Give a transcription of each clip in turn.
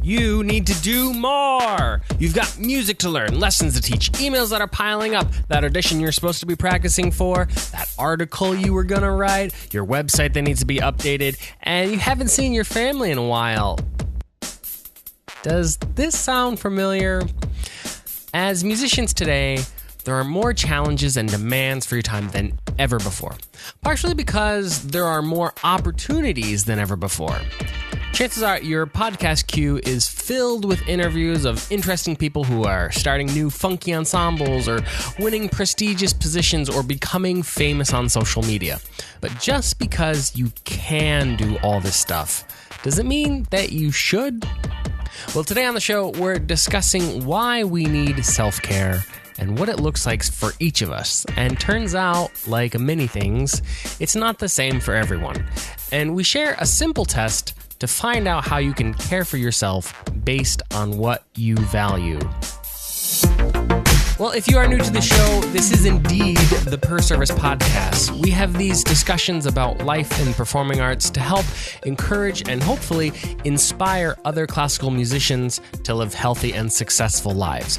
You need to do more. You've got music to learn, lessons to teach, emails that are piling up, that audition you're supposed to be practicing for, that article you were going to write, your website that needs to be updated, and you haven't seen your family in a while. Does this sound familiar? As musicians today, there are more challenges and demands for your time than ever before, partially because there are more opportunities than ever before. Chances are your podcast queue is filled with interviews of interesting people who are starting new funky ensembles or winning prestigious positions or becoming famous on social media. But just because you can do all this stuff, does it mean that you should? Well, today on the show, we're discussing why we need self-care and what it looks like for each of us. And turns out, like many things, it's not the same for everyone. And we share a simple test to find out how you can care for yourself based on what you value. Well, if you are new to the show, this is indeed the Per Service Podcast. We have these discussions about life in performing arts to help encourage and hopefully inspire other classical musicians to live healthy and successful lives.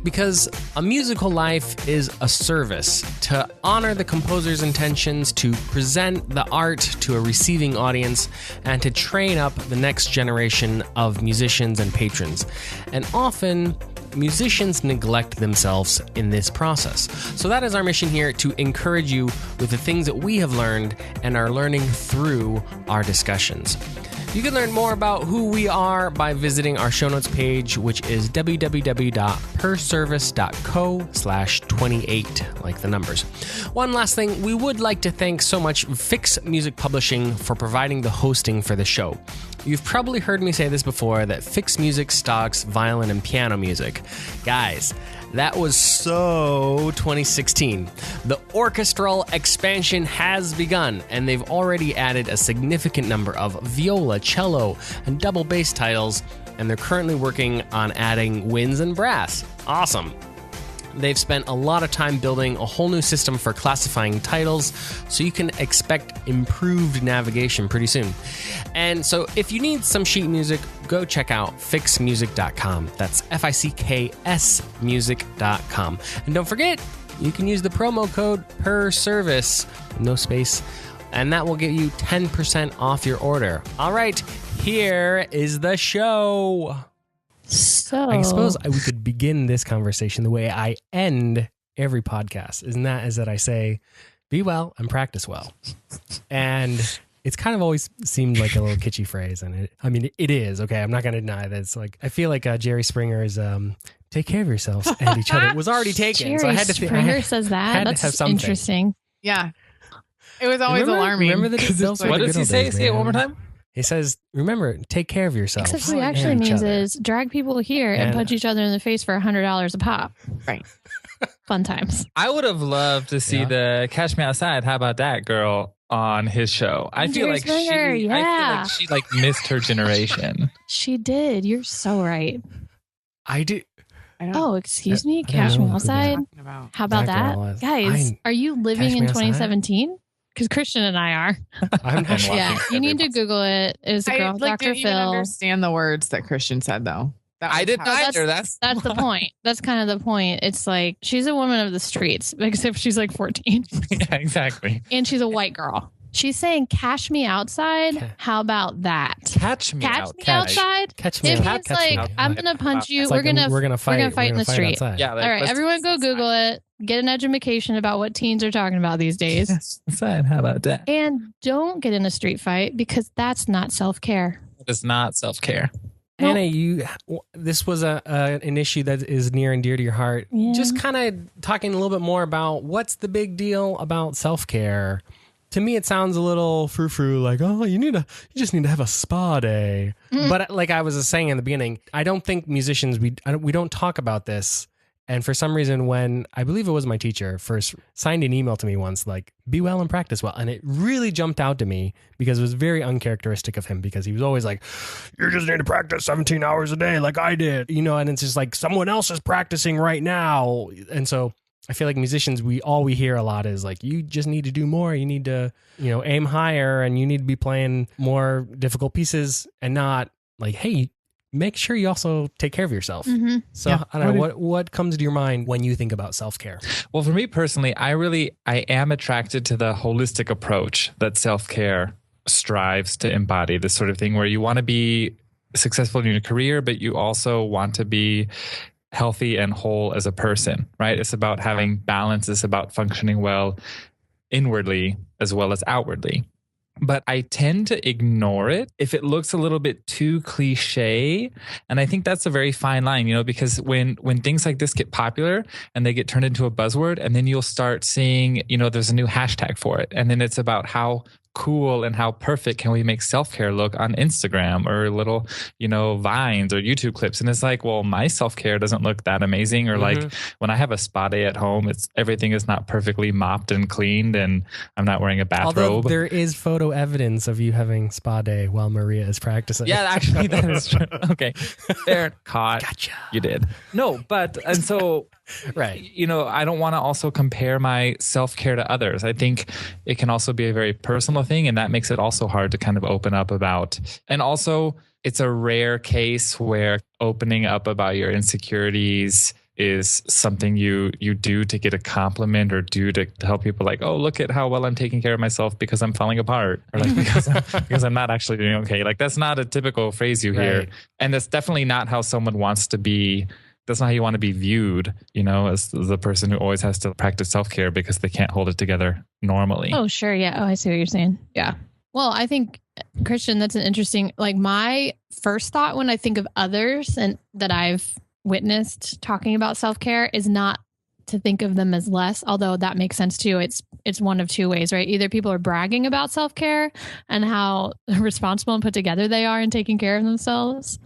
Because a musical life is a service to honor the composer's intentions, to present the art to a receiving audience, and to train up the next generation of musicians and patrons. And often, musicians neglect themselves in this process. So that is our mission here, to encourage you with the things that we have learned and are learning through our discussions. You can learn more about who we are by visiting our show notes page, which is www.perservice.co/28, like the numbers. One last thing, we would like to thank so much Fix Music Publishing for providing the hosting for the show. You've probably heard me say this before, that Fix Music stocks violin and piano music. Guys, that was so 2016. The orchestral expansion has begun, and they've already added a significant number of viola, cello, and double bass titles, and they're currently working on adding winds and brass. Awesome. They've spent a lot of time building a whole new system for classifying titles, so you can expect improved navigation pretty soon. And so if you need some sheet music, go check out fixmusic.com. That's FICKS music.com. And don't forget, you can use the promo code PERSERVICE, no space, and that will get you 10% off your order. All right, here is the show. So I suppose we could begin this conversation the way I end every podcast, is that I say, be well and practice well. And it's kind of always seemed like a little kitschy phrase. And it is, okay, I'm not going to deny that. It's like, I feel like Jerry Springer's take care of yourselves and each other was already taken. Jerry So I had to Springer says that. That's interesting. Yeah. It was always alarming. Remember What does he say? Say it one more time. He says, remember, take care of yourself. Except what he actually means is drag people here and punch each other in the face for $100 a pop. Right. Fun times. I would have loved to see the Catch Me Outside, How About That girl on his show. I feel like she missed her generation. She did. You're so right. I do. Oh, excuse me? Catch Me Outside? How about that? Guys, are you living in 2017? Because Christian and I are. Yeah, you need to Google it. It was a girl, Dr. Didn't Phil. even understand the words that Christian said, though. I didn't either. That's the point. That's kind of the point. It's like, she's a woman of the streets, except she's like 14. Yeah, exactly. And she's a white girl. She's saying, "Cash me outside." How about that? Catch me outside. Catch me it outside. means like, I'm gonna punch you. We're gonna fight in the street. Outside. Yeah. All right, everyone, go Google it. Get an education about what teens are talking about these days. Outside. How about that? And don't get in a street fight, because that's not self-care. It's not self-care. Anna, this was an issue that is near and dear to your heart. Yeah. Just kind of talking a little bit more about what's the big deal about self-care. To me, it sounds a little frou-frou, like, oh, you just need to have a spa day. But like I was saying in the beginning, I don't think musicians, we don't talk about this. And for some reason, when I believe it was my teacher first signed an email to me once, like, be well and practice well. And it really jumped out to me because it was very uncharacteristic of him, because he was always like, you just need to practice 17 hours a day like I did, and it's just like someone else is practicing right now. And so I feel like musicians, we hear a lot is like, you just need to do more. You need to, aim higher, and you need to be playing more difficult pieces, and not like, hey, make sure you also take care of yourself. Mm-hmm. So I don't know, what comes to your mind when you think about self-care? Well, for me personally, I am attracted to the holistic approach that self-care strives to embody, this sort of thing where you want to be successful in your career, but you also want to be healthy and whole as a person, right? It's about having balance. It's about functioning well inwardly as well as outwardly. But I tend to ignore it if it looks a little bit too cliche. And I think that's a very fine line, because when things like this get popular and they get turned into a buzzword, and then you'll start seeing, there's a new hashtag for it. And then it's about how cool and how perfect can we make self-care look on Instagram or little, Vines or YouTube clips. And it's like, well, my self-care doesn't look that amazing. Or like when I have a spa day at home, everything is not perfectly mopped and cleaned and I'm not wearing a bathrobe. Although there is photo evidence of you having spa day while Maria is practicing. Yeah, actually that is true. Okay. There, caught. Gotcha. You did. No, and so right. I don't want to also compare my self-care to others. I think it can also be a very personal thing, and that makes it also hard to kind of open up about. And also, it's a rare case where opening up about your insecurities is something you do to get a compliment or do to help people like, oh, look at how well I'm taking care of myself because I'm falling apart, or like because I'm not actually doing okay. Like that's not a typical phrase you hear. And that's definitely not how someone wants to be. That's not how you want to be viewed, as the person who always has to practice self-care because they can't hold it together normally. Oh, sure. Yeah. Oh, I see what you're saying. Yeah. Well, I think, Christian, that's an interesting, like my first thought when I think of others and that I've witnessed talking about self-care is not to think of them as less, although that makes sense too. It's one of two ways, right? Either people are bragging about self-care and how responsible and put together they are in taking care of themselves,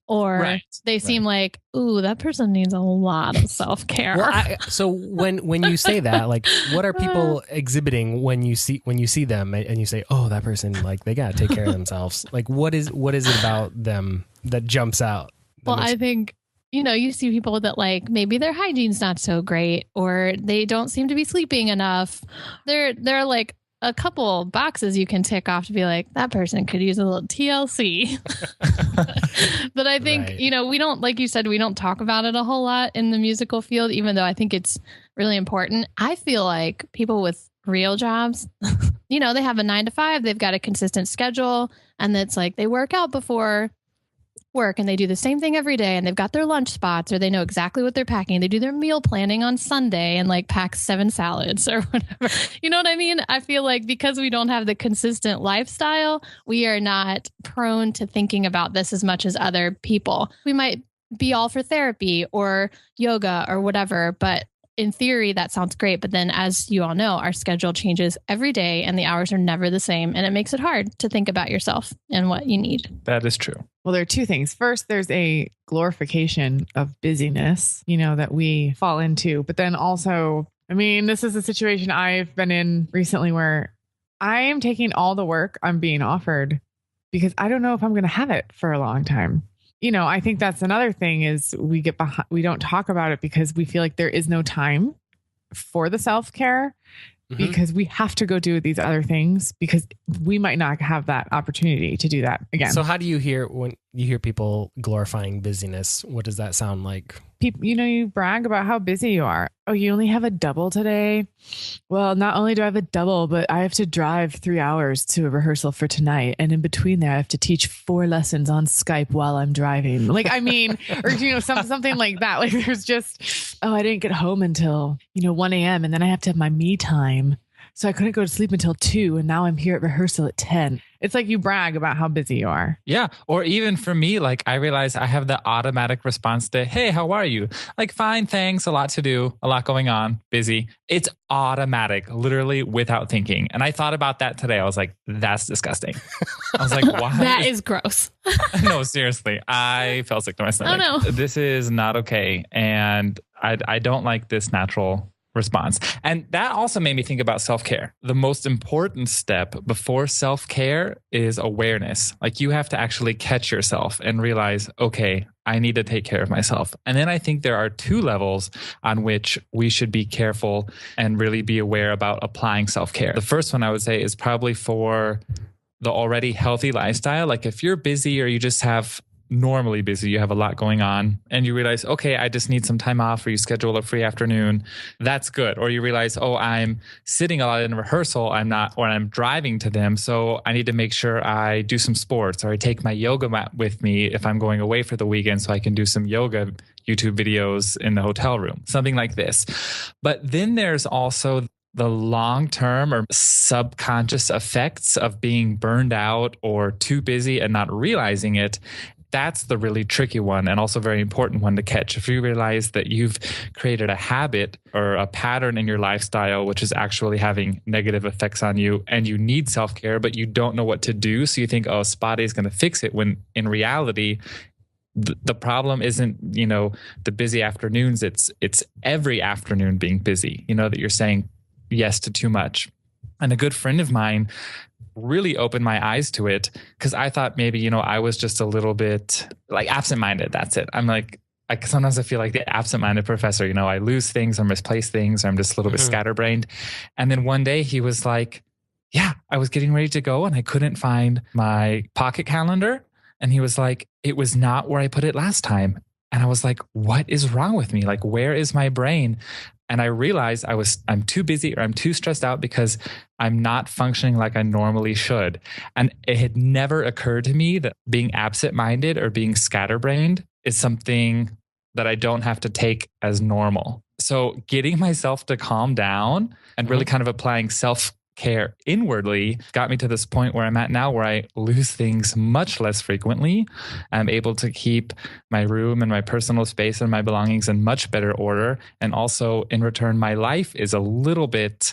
or they seem like, ooh, that person needs a lot of self-care. Well, so when you say that, like, what are people exhibiting when you see them and you say, oh, that person, like, they got to take care of themselves? Like, what is it about them that jumps out? Well, I think, you see people that like maybe their hygiene's not so great, or they don't seem to be sleeping enough. There are like a couple boxes you can tick off to be like, that person could use a little TLC. But I think, we don't, like you said, we don't talk about it a whole lot in the musical field, even though I think it's really important. I feel like people with real jobs, they have a 9 to 5, they've got a consistent schedule, and it's like they work out before work and they do the same thing every day, and they've got their lunch spots, or they know exactly what they're packing. They do their meal planning on Sunday and like pack 7 salads or whatever. You know what I mean? I feel like because we don't have the consistent lifestyle, we are not prone to thinking about this as much as other people. We might be all for therapy or yoga or whatever, but in theory, that sounds great. But then, as you all know, our schedule changes every day and the hours are never the same. And it makes it hard to think about yourself and what you need. That is true. Well, there are two things. First, there's a glorification of busyness, that we fall into. But then also, this is a situation I've been in recently where I am taking all the work I'm being offered because I don't know if I'm going to have it for a long time. I think that's another thing is we get behind, we don't talk about it because we feel like there is no time for the self-care because we have to go do these other things because we might not have that opportunity to do that again. So how do you hear when you hear people glorifying busyness? What does that sound like? People, you brag about how busy you are. Oh, you only have a double today? Well, not only do I have a double, but I have to drive 3 hours to a rehearsal for tonight. And in between there, I have to teach 4 lessons on Skype while I'm driving. Like, or, something like that. Like there's just, oh, I didn't get home until, 1 a.m. And then I have to have my me time. So I couldn't go to sleep until 2. And now I'm here at rehearsal at 10. It's like you brag about how busy you are. Yeah. Or even for me, like I realize I have the automatic response to, hey, how are you? Like, fine, thanks. A lot to do, a lot going on, busy. It's automatic, literally without thinking. And I thought about that today. I was like, that's disgusting. I was like, why? That is gross. No, seriously. I felt sick to my stomach. Oh, no. This is not okay. And I don't like this natural response. And that also made me think about self-care. The most important step before self-care is awareness. Like you have to actually catch yourself and realize, okay, I need to take care of myself. And then I think there are 2 levels on which we should be careful and really be aware about applying self-care. The first one I would say is probably for the already healthy lifestyle. Like if you're busy or you just have normally busy, you have a lot going on, and you realize, okay, I just need some time off, or you schedule a free afternoon, that's good. Or you realize, oh, I'm sitting a lot in rehearsal, I'm driving to them, so I need to make sure I do some sports, or I take my yoga mat with me if I'm going away for the weekend so I can do some yoga YouTube videos in the hotel room, something like this. But then there's also the long-term or subconscious effects of being burned out or too busy and not realizing it. That's the really tricky one, and also very important one to catch. If you realize that you've created a habit or a pattern in your lifestyle which is actually having negative effects on you, and you need self-care, but you don't know what to do, so you think, oh, spa day is going to fix it, when in reality, the problem isn't, the busy afternoons. It's every afternoon being busy, that you're saying yes to too much. And a good friend of mine really opened my eyes to it, because I thought maybe, I was just a little bit like absent-minded. That's it. I'm like, sometimes I feel like the absent-minded professor, I lose things or misplace things, or I'm just a little bit scatterbrained. And then one day he was like, yeah, I was getting ready to go and I couldn't find my pocket calendar. And he was like, it was not where I put it last time. And I was like, what is wrong with me? Like, where is my brain? And I realized I'm too busy, or I'm too stressed out because I'm not functioning like I normally should. And it had never occurred to me that being absent-minded or being scatterbrained is something that I don't have to take as normal. So getting myself to calm down and really kind of applying self-care inwardly got me to this point where I'm at now, where I lose things much less frequently. I'm able to keep my room and my personal space and my belongings in much better order. And also in return, my life is a little bit,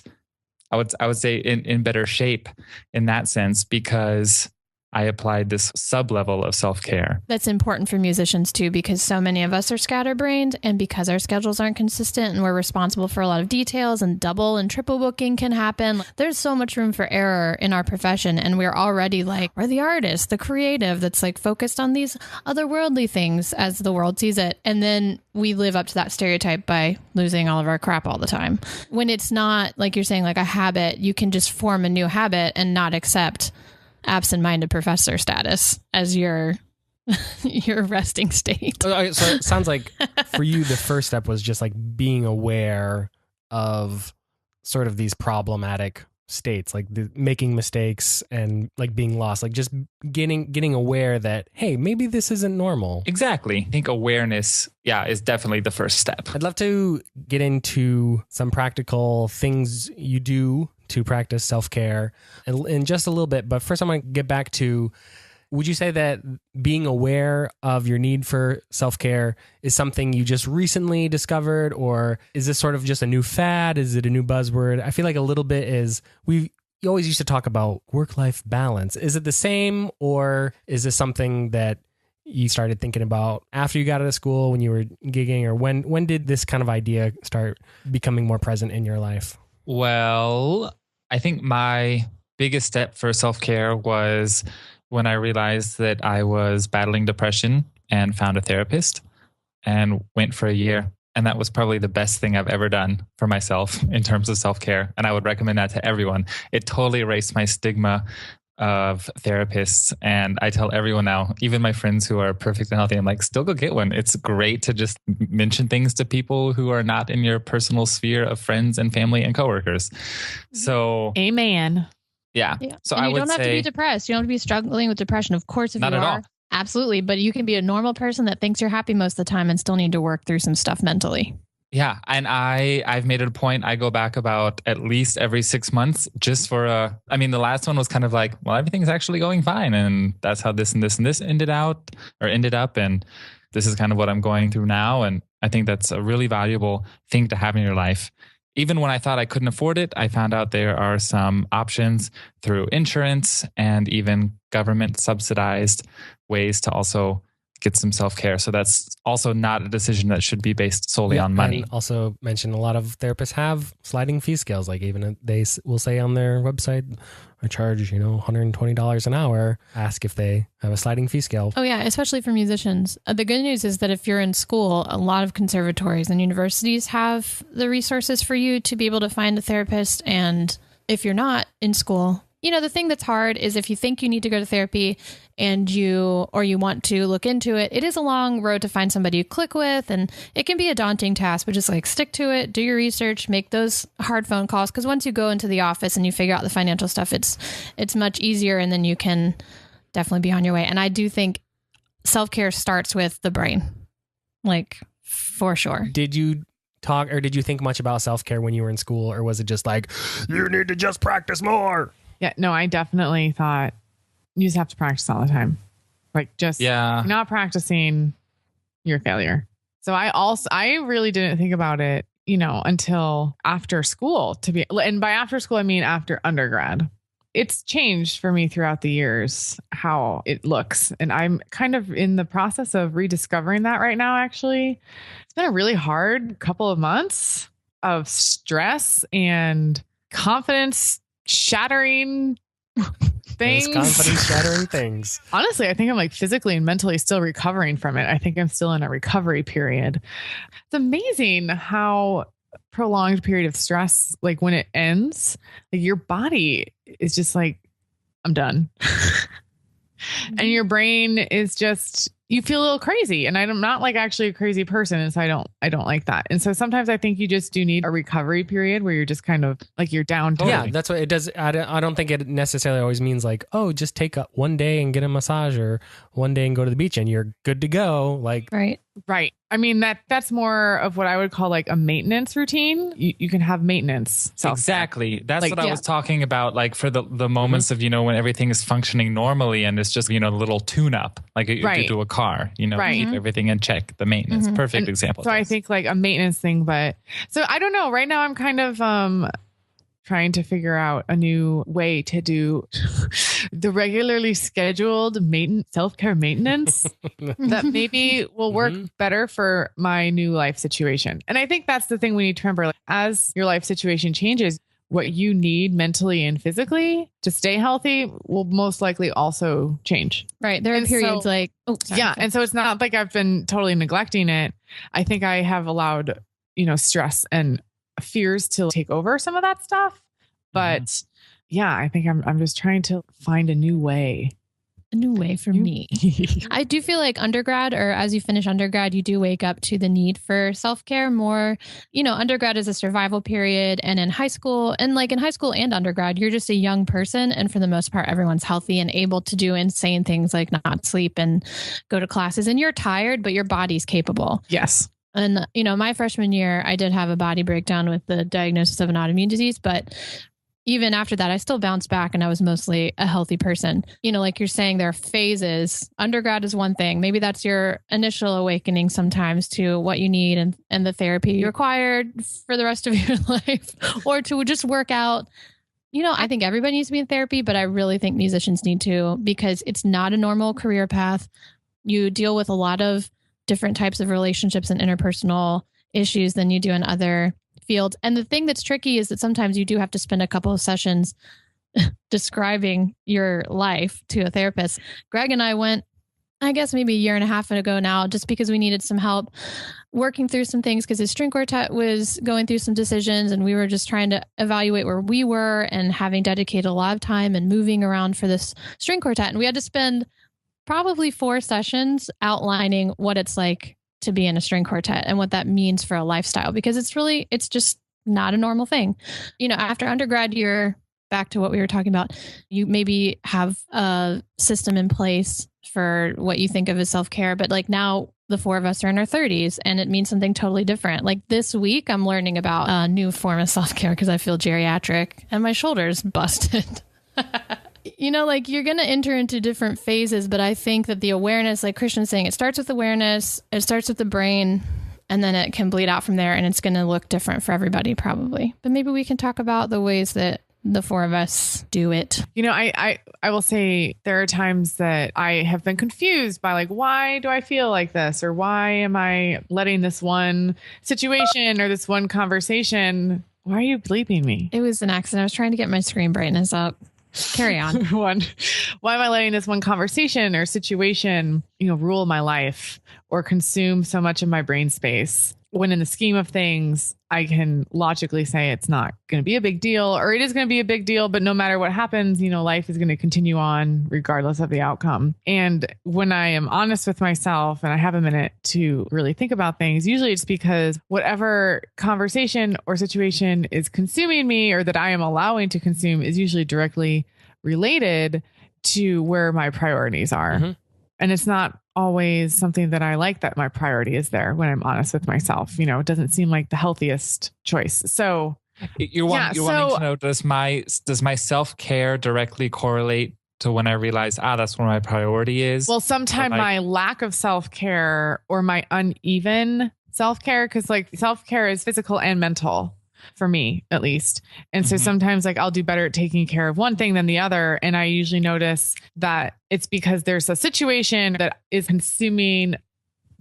I would say in better shape in that sense, because I applied this sub-level of self-care. That's important for musicians too, because so many of us are scatterbrained, and because our schedules aren't consistent and we're responsible for a lot of details, and double and triple booking can happen. There's so much room for error in our profession, and we're already we're the artist, the creative that's focused on these otherworldly things as the world sees it. And then we live up to that stereotype by losing all of our crap all the time. When it's not, like you're saying, like a habit, you can just form a new habit and not accept absent-minded professor status as your resting state. So it sounds like for you, the first step was just being aware of sort of these problematic states, making mistakes and being lost, just getting aware that, hey, maybe this isn't normal. Exactly. I think awareness, is definitely the first step. I'd love to get into some practical things you do to practice self-care in just a little bit. But first, I want to get back to, would you say that being aware of your need for self-care is something you just recently discovered, or is this sort of just a new fad? Is it a new buzzword? I feel like a little bit is, you always used to talk about work-life balance. Is it the same, or is this something that you started thinking about after you got out of school, when you were gigging, or when did this kind of idea start becoming more present in your life? Well, I think my biggest step for self-care was when I realized that I was battling depression and found a therapist and went for a year. And that was probably the best thing I've ever done for myself in terms of self-care. And I would recommend that to everyone. It totally erased my stigma of therapists. And I tell everyone now, even my friends who are perfect and healthy, I'm like, still go get one. It's great to just mention things to people who are not in your personal sphere of friends and family and coworkers. So, amen. Yeah. So and I you would don't have to be depressed. You don't have to be struggling with depression. Of course, if not you at are, all. Absolutely. But you can be a normal person that thinks you're happy most of the time and still need to work through some stuff mentally. Yeah. And I've made it a point. I go back about at least every 6 months just for the last one was kind of like, well, everything's actually going fine. And that's how this and this and this ended up. And this is kind of what I'm going through now. And I think that's a really valuable thing to have in your life. Even when I thought I couldn't afford it, I found out there are some options through insurance and even government subsidized ways to also get some self-care. So that's also not a decision that should be based solely on money. And also mention a lot of therapists have sliding fee scales. Even they will say on their website, I charge, $120 an hour. Ask if they have a sliding fee scale. Oh yeah, especially for musicians. The good news is that if you're in school, a lot of conservatories and universities have the resources for you to be able to find a therapist. And if you're not in school, the thing that's hard is if you think you need to go to therapy and you want to look into it, it is a long road to find somebody you click with. And it can be a daunting task, but just like stick to it, do your research, make those hard phone calls. Because once you go into the office and you figure out the financial stuff, it's much easier. And then you can definitely be on your way. And I do think self-care starts with the brain, like for sure. Did you talk or did you think much about self-care when you were in school, or was it just like, you need to just practice more? Yeah, no, I definitely thought you just have to practice all the time. Like just not practicing, you're a failure. So I really didn't think about it, until after school and by after school, I mean after undergrad. It's changed for me throughout the years how it looks. And I'm kind of in the process of rediscovering that right now, actually. It's been a really hard couple of months of stress and confidence shattering things. Confidence shattering things. Honestly, I think I'm like physically and mentally still recovering from it. I think I'm still in a recovery period. It's amazing how prolonged period of stress, like when it ends, like your body is just like, I'm done. And your brain is just, you feel a little crazy. And I'm not like actually a crazy person. And so I don't like that. And so sometimes I think you just do need a recovery period where you're just kind of like you're down. Totally. Yeah, that's what it does. I don't think it necessarily always means like, oh, just take one day and get a massage, or one day and go to the beach and you're good to go. Like, right. I mean, that's more of what I would call like a maintenance routine. You can have maintenance. Exactly. That's what I was talking about. Like for the moments of, when everything is functioning normally and it's just, a little tune up, like you do a car, keep everything in check, the maintenance. Perfect example. So I think like a maintenance thing, but so I don't know. Right now I'm kind of, trying to figure out a new way to do the regularly scheduled self-care maintenance that maybe will work better for my new life situation. And I think that's the thing we need to remember. Like, as your life situation changes, what you need mentally and physically to stay healthy will most likely also change. Right. There are periods like, And so it's not like I've been totally neglecting it. I think I have allowed, stress and fears to take over some of that stuff. But I think I'm just trying to find a new way. A new way for me. I do feel like undergrad, or as you finish undergrad, you do wake up to the need for self-care more. Undergrad is a survival period, and in high school and undergrad, you're just a young person. And for the most part, everyone's healthy and able to do insane things like not sleep and go to classes, and you're tired, but your body's capable. Yes. And, my freshman year, I did have a body breakdown with the diagnosis of an autoimmune disease, but even after that, I still bounced back and I was mostly a healthy person. Like you're saying, there are phases. Undergrad is one thing. Maybe that's your initial awakening sometimes to what you need and the therapy you required for the rest of your life, or to just work out. I think everybody needs to be in therapy, but I really think musicians need to, because it's not a normal career path. You deal with a lot of different types of relationships and interpersonal issues than you do in other fields. And the thing that's tricky is that sometimes you do have to spend a couple of sessions describing your life to a therapist. Greg and I went, I guess maybe a year and a half ago now, just because we needed some help working through some things, because his string quartet was going through some decisions and we were just trying to evaluate where we were and having dedicated a lot of time and moving around for this string quartet. And we had to spend probably 4 sessions outlining what it's like to be in a string quartet and what that means for a lifestyle, because it's just not a normal thing. After undergrad, you're back to what we were talking about. You maybe have a system in place for what you think of as self-care, but like now the 4 of us are in our 30s and it means something totally different. Like this week, I'm learning about a new form of self-care because I feel geriatric and my shoulder's busted. Like you're going to enter into different phases, but I think that the awareness, like Christian's saying, it starts with awareness, it starts with the brain, and then it can bleed out from there, and it's going to look different for everybody probably. But maybe we can talk about the ways that the 4 of us do it. I will say there are times that I have been confused by like, why do I feel like this? Or why am I letting this one situation or this one conversation, why are you bleeping me? It was an accident. I was trying to get my screen brightness up. Carry on. Why am I letting this one conversation or situation, rule my life or consume so much of my brain space? when in the scheme of things, I can logically say it's not going to be a big deal, or it is going to be a big deal, but no matter what happens, life is going to continue on regardless of the outcome. And when I am honest with myself and I have a minute to really think about things, usually it's because whatever conversation or situation is consuming me or that I am allowing to consume is usually directly related to where my priorities are. Mm-hmm. And it's not always something that I like that my priority is there when I'm honest with myself. It doesn't seem like the healthiest choice. So you're wanting to know, does my self-care directly correlate to when I realize, that's where my priority is? Well, sometimes my lack of self-care or my uneven self-care, because like self-care is physical and mental for me, at least. And so sometimes like I'll do better at taking care of one thing than the other. And I usually notice that it's because there's a situation that is consuming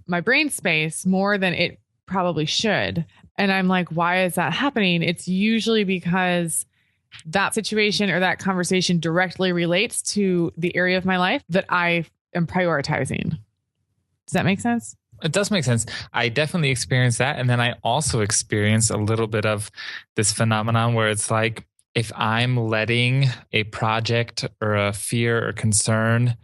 my brain space more than it probably should. And I'm like, why is that happening? It's usually because that situation or that conversation directly relates to the area of my life that I am prioritizing. Does that make sense? It does make sense. I definitely experienced that. And then I also experienced a little bit of this phenomenon where it's like, if I'm letting a project or a fear or concern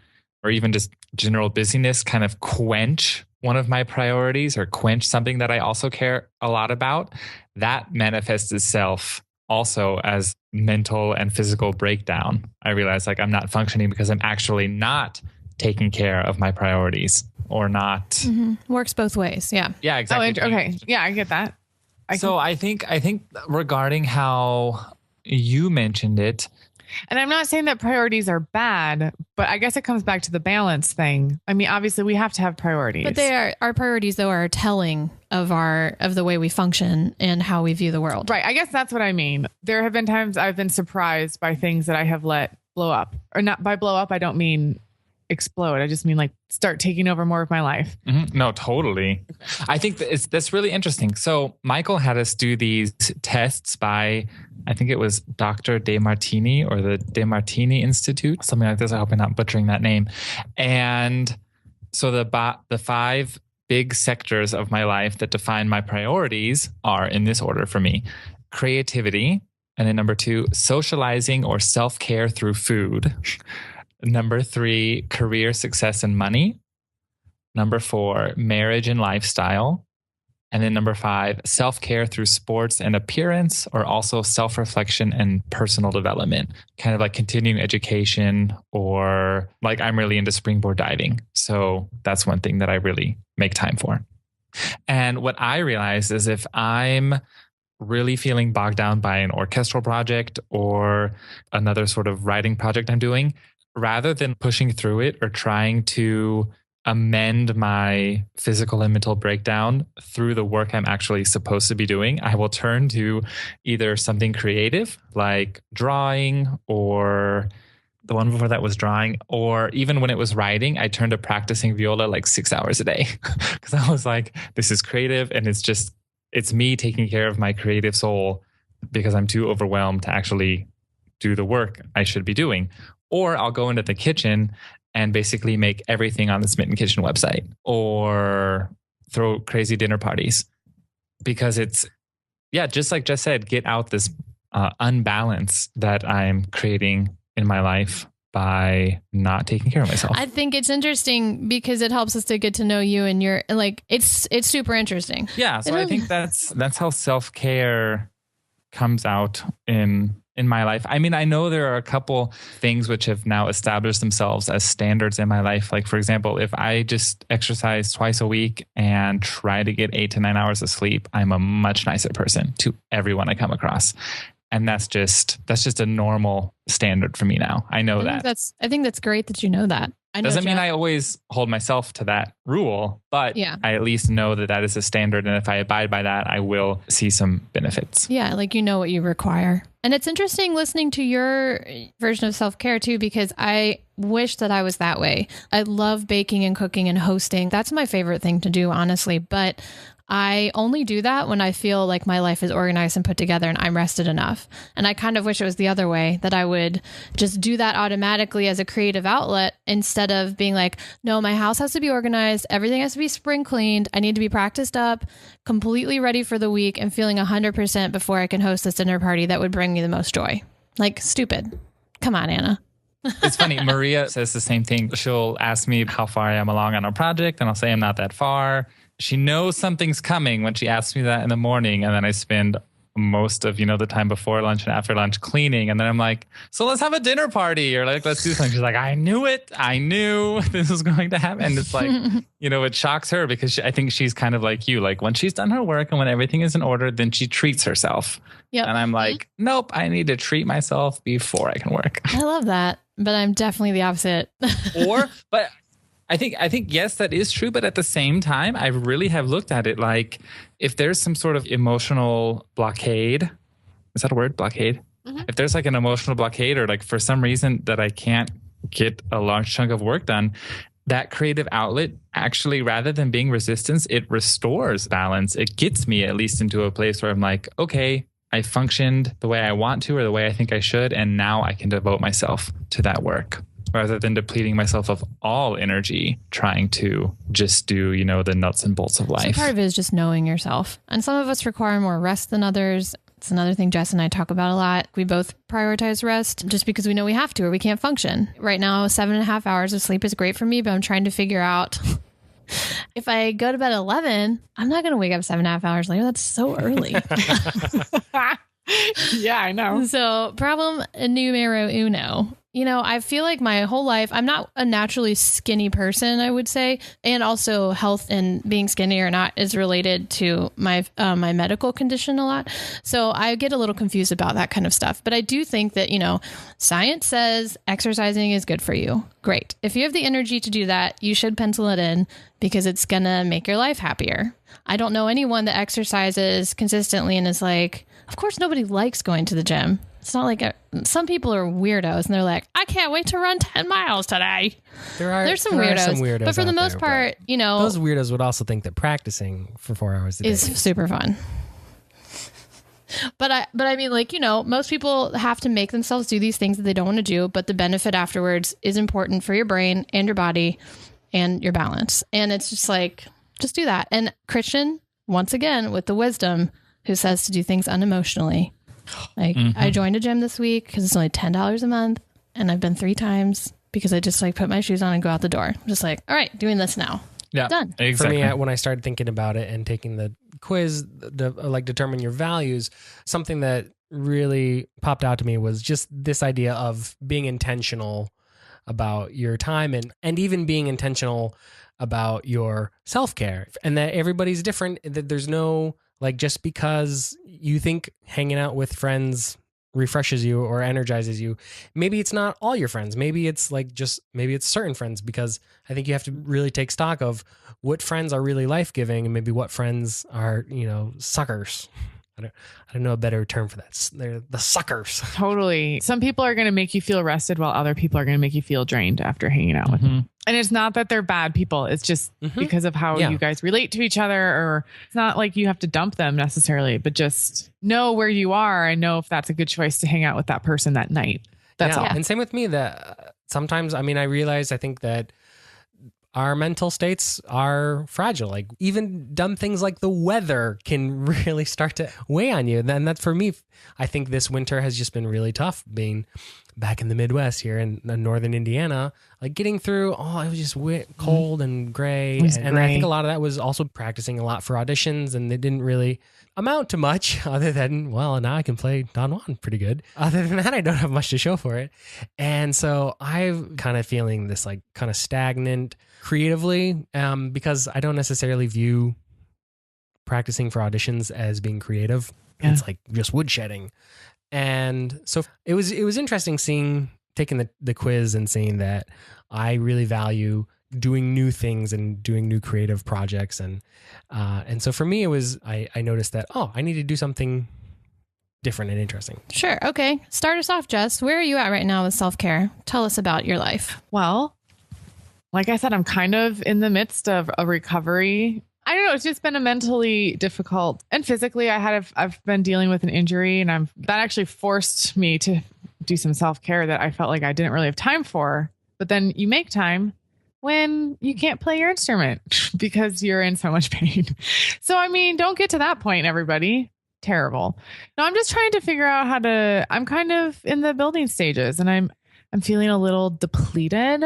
or even just general busyness kind of quench one of my priorities or quench something that I also care a lot about, that manifests itself also as mental and physical breakdown. I realize like I'm not functioning because I'm actually not taking care of my priorities or not. Mm-hmm. Works both ways. Yeah. Yeah, exactly. Oh, okay. Yeah, I get that. I think regarding how you mentioned it. And I'm not saying that priorities are bad, but I guess it comes back to the balance thing. I mean, obviously we have to have priorities. But our priorities though are telling of the way we function and how we view the world. Right. I guess that's what I mean. There have been times I've been surprised by things that I have let blow up. Or not by blow up, I don't mean explode. I just mean like start taking over more of my life. Mm-hmm. No, totally. I think that's really interesting. So Michael had us do these tests by, I think it was Dr. DeMartini or the DeMartini Institute, something like this. I hope I'm not butchering that name. And so the 5 big sectors of my life that define my priorities are in this order for me: creativity, and then number 2, socializing or self-care through food. Number 3, career success and money. Number 4, marriage and lifestyle. And then number 5, self-care through sports and appearance, or also self-reflection and personal development, kind of like continuing education, or like I'm really into springboard diving. So that's one thing that I really make time for. And what I realized is if I'm really feeling bogged down by an orchestral project or another sort of writing project I'm doing, rather than pushing through it or trying to amend my physical and mental breakdown through the work I'm actually supposed to be doing, I will turn to either something creative like drawing, or the one before that was drawing, or even when it was writing, I turned to practicing viola like 6 hours a day because I was like, this is creative and it's me taking care of my creative soul because I'm too overwhelmed to actually do the work I should be doing. Or I'll go into the kitchen and basically make everything on the Smitten Kitchen website, or throw crazy dinner parties, because it's, just like Jess said, get out this unbalance that I'm creating in my life by not taking care of myself. I think it's interesting because it helps us to get to know you, and you're like, it's super interesting. Yeah. So I think that's how self-care comes out in my life. I mean, I know there are a couple things which have now established themselves as standards in my life. Like, for example, if I just exercise twice a week and try to get 8 to 9 hours of sleep, I'm a much nicer person to everyone I come across. And that's just a normal standard for me now. I know that. I think that's great that you know that. Doesn't mean I always hold myself to that rule, but I at least know that is a standard. And if I abide by that, I will see some benefits. Yeah, like you know what you require. And it's interesting listening to your version of self-care too, because I wish that I was that way. I love baking and cooking and hosting. That's my favorite thing to do, honestly. But I only do that when I feel like my life is organized and put together and I'm rested enough. And I kind of wish it was the other way, that I would just do that automatically as a creative outlet instead of being like, no, my house has to be organized. Everything has to be spring cleaned. I need to be practiced up, completely ready for the week and feeling 100% before I can host this dinner party that would bring me the most joy. Like, stupid. Come on, Anna. It's funny. Maria says the same thing. She'll ask me how far I am along on a project, and I'll say I'm not that far. She knows something's coming when she asks me that in the morning, and then I spend most of, the time before lunch and after lunch cleaning. And then I'm like, so let's have a dinner party, or like, let's do something. She's like, I knew it. I knew this was going to happen. And it's like, it shocks her because I think she's kind of like you. Like when she's done her work and when everything is in order, then she treats herself. Yep. And I'm like, nope, I need to treat myself before I can work. I love that. But I'm definitely the opposite. But I think, yes, that is true. But at the same time, I really have looked at it like if there's some sort of emotional blockade, is that a word? Blockade? Mm-hmm. If there's like an emotional blockade or like for some reason that I can't get a large chunk of work done, that creative outlet actually, rather than being resistance, it restores balance. It gets me at least into a place where I'm like, okay, I functioned the way I want to or the way I think I should. And now I can devote myself to that work rather than depleting myself of all energy trying to just do, the nuts and bolts of life. So part of it is just knowing yourself. And some of us require more rest than others. It's another thing Jess and I talk about a lot. We both prioritize rest just because we know we have to or we can't function. Right now, 7.5 hours of sleep is great for me, but I'm trying to figure out if I go to bed at 11, I'm not going to wake up 7.5 hours later. That's so early. Yeah, I know. So problem numero uno. I feel like my whole life, I'm not a naturally skinny person, I would say. And also health and being skinny or not is related to my my medical condition a lot. So I get a little confused about that kind of stuff. But I do think that, science says exercising is good for you. Great. If you have the energy to do that, you should pencil it in because it's going to make your life happier. I don't know anyone that exercises consistently and is like, of course, nobody likes going to the gym. It's not like some people are weirdos and they're like, I can't wait to run 10 miles today. There's some weirdos. But for the most part, those weirdos would also think that practicing for 4 hours a day is super fun. But I mean, like, most people have to make themselves do these things that they don't want to do. But the benefit afterwards is important for your brain and your body and your balance. And it's just like, just do that. And Christian, once again, with the wisdom, who says to do things unemotionally. Like I joined a gym this week because it's only $10 a month. And I've been 3 times because I just like put my shoes on and go out the door. I'm just like, all right, doing this now. Yeah, done. Exactly. For me, when I started thinking about it and taking the quiz, like determine your values, something that really popped out to me was just this idea of being intentional about your time and even being intentional about your self-care, and that everybody's different, that there's no, like, just because you think hanging out with friends refreshes you or energizes you, maybe it's not all your friends. Maybe it's maybe it's certain friends, because I think you have to really take stock of what friends are really life-giving and maybe what friends are, suckers. I don't know a better term for that. They're the suckers. Totally. Some people are going to make you feel rested while other people are going to make you feel drained after hanging out with them. And it's not that they're bad people. It's just because of how you guys relate to each other, or it's not like you have to dump them necessarily, but just know where you are and know if that's a good choice to hang out with that person that night. That's all. And same with me, that sometimes, I think that our mental states are fragile. Like even dumb things like the weather can really start to weigh on you. And that's, for me, I think this winter has just been really tough, being back in the Midwest here in northern Indiana, like getting through, it was just cold and gray. And I think a lot of that was also practicing a lot for auditions, and it didn't really amount to much other than, well, now I can play Don Juan pretty good. Other than that, I don't have much to show for it. And so I'm kind of feeling this like kind of stagnant creatively, because I don't necessarily view practicing for auditions as being creative. Yeah. It's like just woodshedding. And so it was interesting taking the quiz and seeing that I really value doing new things and doing new creative projects. And so for me, it was, I noticed that, I need to do something different and interesting. Sure. Okay. Start us off, Jess. Where are you at right now with self-care? Tell us about your life. Well, like I said, I'm kind of in the midst of a recovery. I don't know. It's just been a mentally difficult and physically I've been dealing with an injury and that actually forced me to do some self-care that I felt like I didn't really have time for. But then you make time when you can't play your instrument because you're in so much pain. So, I mean, don't get to that point, everybody. Terrible. No, I'm just trying to figure out I'm kind of in the building stages and I'm feeling a little depleted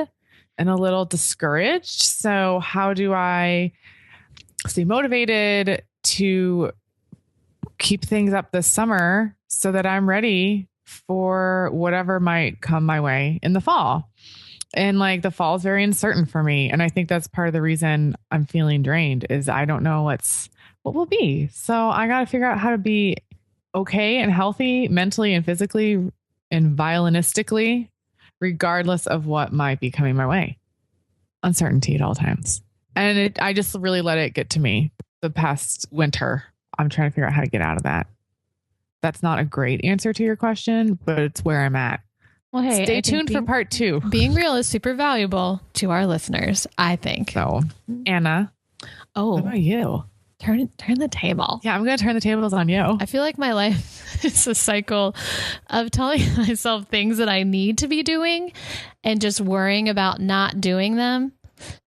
and a little discouraged. So how do I stay motivated to keep things up this summer so that I'm ready for whatever might come my way in the fall? And like the fall is very uncertain for me. And I think that's part of the reason I'm feeling drained is I don't know what will be. So I got to figure out how to be okay and healthy mentally and physically and violinistically, regardless of what might be coming my way. Uncertainty at all times. And I just really let it get to me the past winter. I'm trying to figure out how to get out of that. That's not a great answer to your question, but it's where I'm at. Well, hey, stay tuned for part 2. Being real is super valuable to our listeners, I think. So, Anna. Oh, what about you? Turn the table. Yeah, I'm going to turn the tables on you. I feel like my life is a cycle of telling myself things that I need to be doing and just worrying about not doing them.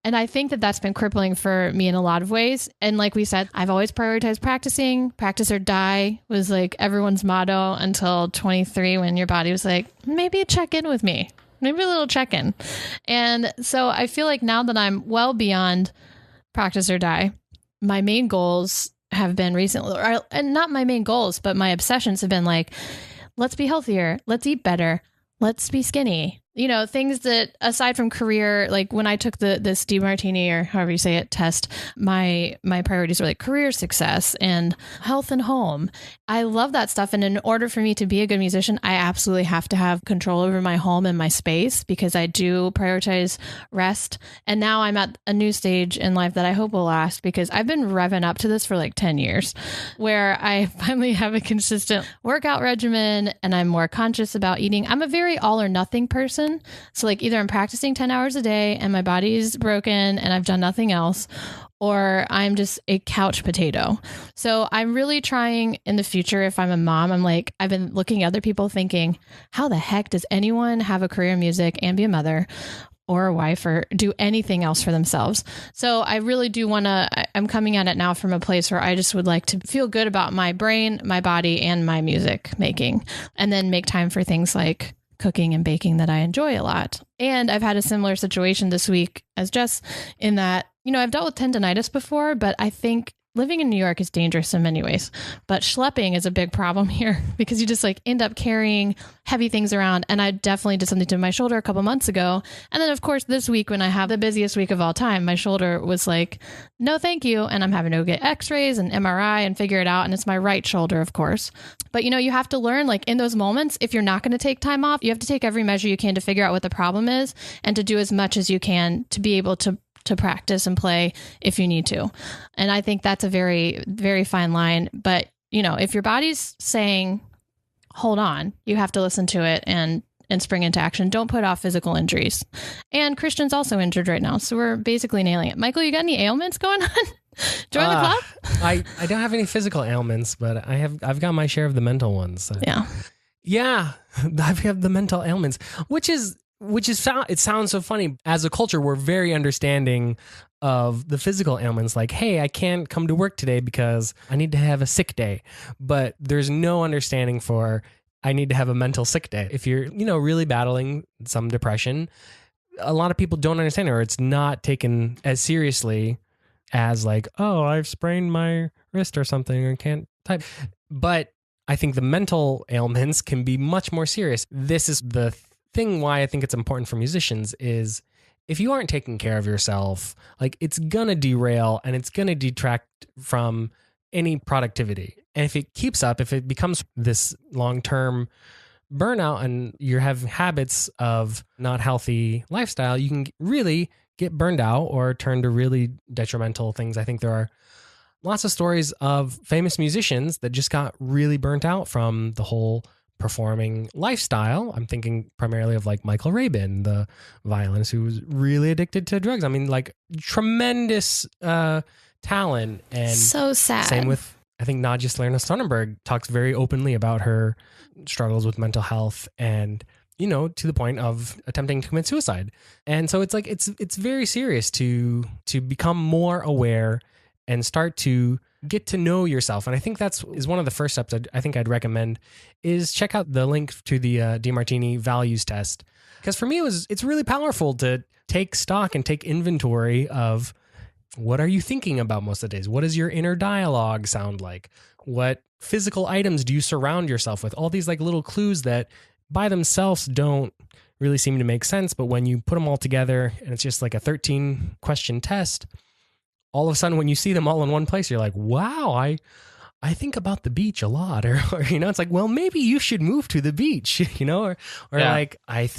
And I think that that's been crippling for me in a lot of ways. And like we said, I've always prioritized practicing. Practice or die was like everyone's motto until 23 when your body was like, maybe check in with me. Maybe a little check in. And so I feel like now that I'm well beyond practice or die, my main goals have been recently, and not my main goals, but my obsessions have been like, let's be healthier. Let's eat better. Let's be skinny. You know, things that aside from career, like when I took this DiMartini or however you say it test, my priorities were like career success and health and home. I love that stuff. And in order for me to be a good musician, I absolutely have to have control over my home and my space because I do prioritize rest. And now I'm at a new stage in life that I hope will last because I've been revving up to this for like 10 years where I finally have a consistent workout regimen and I'm more conscious about eating. I'm a very all or nothing person. So like either I'm practicing 10 hours a day and my body is broken and I've done nothing else, or I'm just a couch potato. So I'm really trying in the future, if I'm a mom, I'm like, I've been looking at other people thinking, how the heck does anyone have a career in music and be a mother or a wife or do anything else for themselves? So I really do want to, I'm coming at it now from a place where I just would like to feel good about my brain, my body, and my music making, and then make time for things like cooking and baking that I enjoy a lot. And I've had a similar situation this week as Jess in that, you know, I've dealt with tendonitis before, but I think living in New York is dangerous in many ways, but schlepping is a big problem here because you just like end up carrying heavy things around. And I definitely did something to my shoulder a couple months ago. And then of course, this week when I have the busiest week of all time, my shoulder was like, no, thank you. And I'm having to go get x-rays and MRI and figure it out. And it's my right shoulder, of course. But you know, you have to learn like in those moments, if you're not going to take time off, you have to take every measure you can to figure out what the problem is and to do as much as you can to be able to practice and play if you need to. And I think that's a very, very fine line. But, you know, if your body's saying, hold on, you have to listen to it and spring into action. Don't put off physical injuries. And Christian's also injured right now. So we're basically nailing it. Michael, you got any ailments going on? Join the club? I don't have any physical ailments, but I've got my share of the mental ones. Yeah, I've had the mental ailments, it sounds so funny. As a culture, we're very understanding of the physical ailments. Like, hey, I can't come to work today because I need to have a sick day. But there's no understanding for I need to have a mental sick day. If you're, you know, really battling some depression, a lot of people don't understand it, or it's not taken as seriously as like, oh, I've sprained my wrist or something and can't type. But I think the mental ailments can be much more serious. This is the thing why I think it's important for musicians is if you aren't taking care of yourself, like it's gonna derail and it's gonna detract from any productivity. And if it keeps up, if it becomes this long-term burnout and you have habits of not healthy lifestyle, you can really get burned out or turn to really detrimental things. I think there are lots of stories of famous musicians that just got really burnt out from the whole performing lifestyle. I'm thinking primarily of like Michael Rabin, the violinist who was really addicted to drugs. I mean, like tremendous talent. And so sad. Same with, I think Nadja Slerna-Sonnenberg talks very openly about her struggles with mental health and, you know, to the point of attempting to commit suicide. And so it's like, it's very serious to become more aware and start to get to know yourself. And I think is one of the first steps I think I'd recommend is check out the link to the DeMartini values test. Because for me, it's really powerful to take stock and take inventory of what are you thinking about most of the days? What does your inner dialogue sound like? What physical items do you surround yourself with? All these like little clues that by themselves don't really seem to make sense. But when you put them all together and it's just like a 13 question test, all of a sudden when you see them all in one place, you're like, wow, I think about the beach a lot. Or you know, it's like, well, maybe you should move to the beach, you know, or like I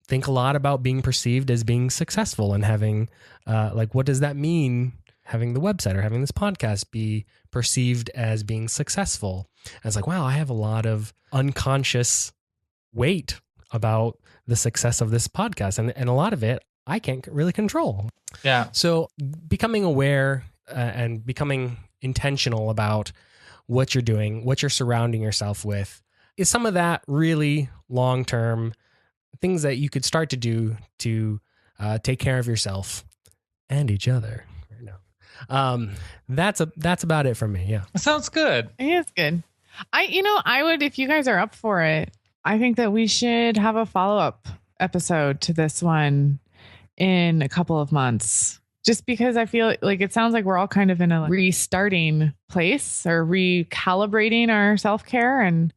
think a lot about being perceived as being successful and having like, what does that mean? Having the website or having this podcast be perceived as being successful. And it's like, wow, I have a lot of unconscious weight about the success of this podcast. And a lot of it I can't really control. Yeah. So becoming aware and becoming intentional about what you're doing, what you're surrounding yourself with is some of that really long-term things that you could start to do to take care of yourself and each other. That's about it for me. Yeah. Sounds good. Yeah, it's good. I would, if you guys are up for it, I think that we should have a follow-up episode to this one in a couple of months, just because I feel like it sounds like we're all kind of in a restarting place or recalibrating our self-care. And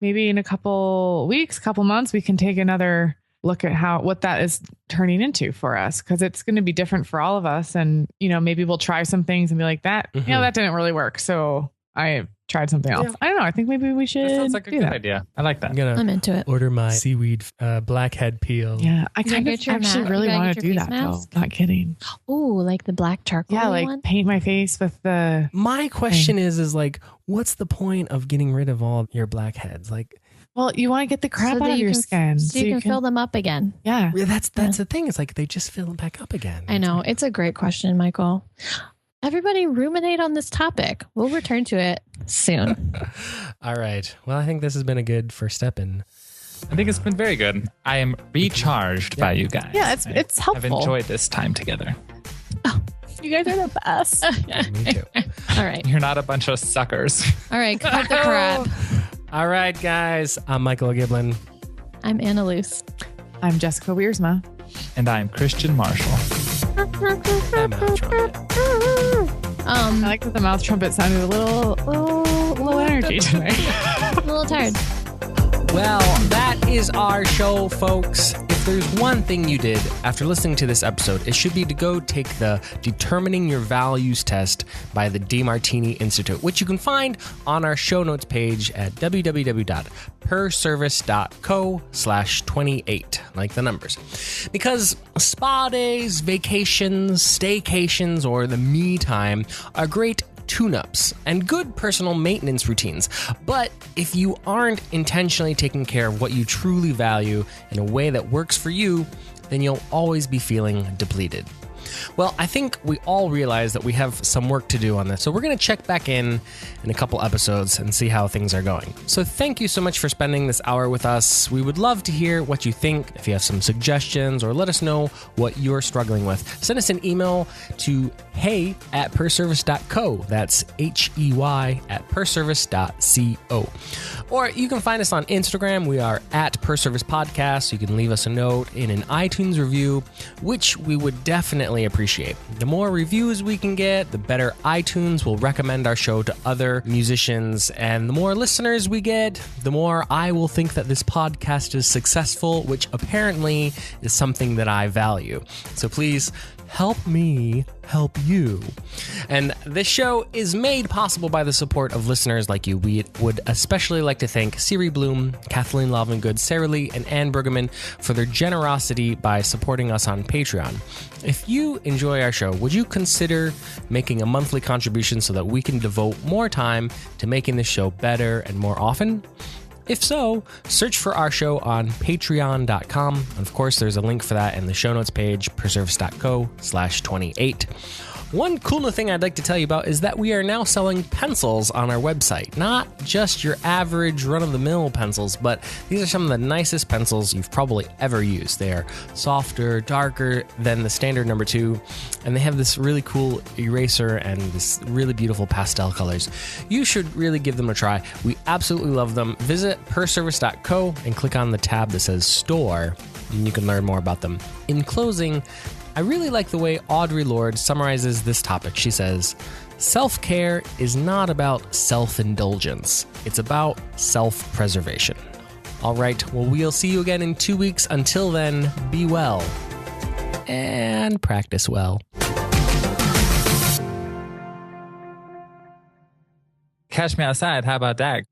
maybe in a couple weeks, couple months, we can take another look at what that is turning into for us. Cause it's going to be different for all of us. And, you know, maybe we'll try some things and be like that, you know, that didn't really work. So I tried something else. Yeah. I don't know. I think maybe we should. That sounds like a good idea. I like that. I'm into it. Order my seaweed blackhead peel. Yeah, I kind of actually really want to do that though. Not kidding. Oh, like the black charcoal. Yeah, like one? Paint my face with the. My question is like, what's the point of getting rid of all your blackheads? Like, well, you want to get the crap out of your skin, so you can fill them up again. Yeah, that's the thing. It's like they just fill them back up again. I know. It's a great question, Michael. Everybody ruminate on this topic. We'll return to it soon. All right. Well, I think this has been a good first step in. I think it's been very good. I am recharged by you guys. Yeah, it's helpful. I've enjoyed this time together. Oh, you guys are the best. Me too. All right. You're not a bunch of suckers. All right. Cut the crap. All right, guys. I'm Michael Giblin. I'm Anna Luce. I'm Jessica Wiersma. And I'm Christian Marshall. I like that the mouth trumpet sounded a little low energy tonight. A little tired. Well, that is our show, folks. If there's one thing you did after listening to this episode, it should be to go take the Determining Your Values test by the DeMartini Institute, which you can find on our show notes page at www.perservice.co/28, like the numbers. Because spa days, vacations, staycations, or the me time are great tune-ups and good personal maintenance routines. But if you aren't intentionally taking care of what you truly value in a way that works for you, then you'll always be feeling depleted. Well, I think we all realize that we have some work to do on this, so we're going to check back in a couple episodes and see how things are going. So thank you so much for spending this hour with us. We would love to hear what you think, if you have some suggestions, or let us know what you're struggling with. Send us an email to hey@perservice.co. That's HEY@perservice.co. Or you can find us on Instagram. We are @perservicepodcast. You can leave us a note in an iTunes review, which we would definitely appreciate. The more reviews we can get, the better iTunes will recommend our show to other musicians, and the more listeners we get, the more I will think that this podcast is successful, which apparently is something that I value. So please help me help you. And this show is made possible by the support of listeners like you. We would especially like to thank Siri Bloom, Kathleen Lovingood, Sarah Lee, and Ann Bergman for their generosity by supporting us on Patreon. If you enjoy our show, would you consider making a monthly contribution so that we can devote more time to making this show better and more often? If so, search for our show on patreon.com. And of course, there's a link for that in the show notes page, perservice.co/28. One cool new thing I'd like to tell you about is that we are now selling pencils on our website. Not just your average run-of-the-mill pencils, but these are some of the nicest pencils you've probably ever used. They are softer, darker than the standard number 2, and they have this really cool eraser and this really beautiful pastel colors. You should really give them a try. We absolutely love them. Visit perservice.co and click on the tab that says Store, and you can learn more about them. In closing, I really like the way Audre Lorde summarizes this topic. She says, self-care is not about self-indulgence. It's about self-preservation. All right, well, we'll see you again in 2 weeks. Until then, be well and practice well. Catch me outside. How about that?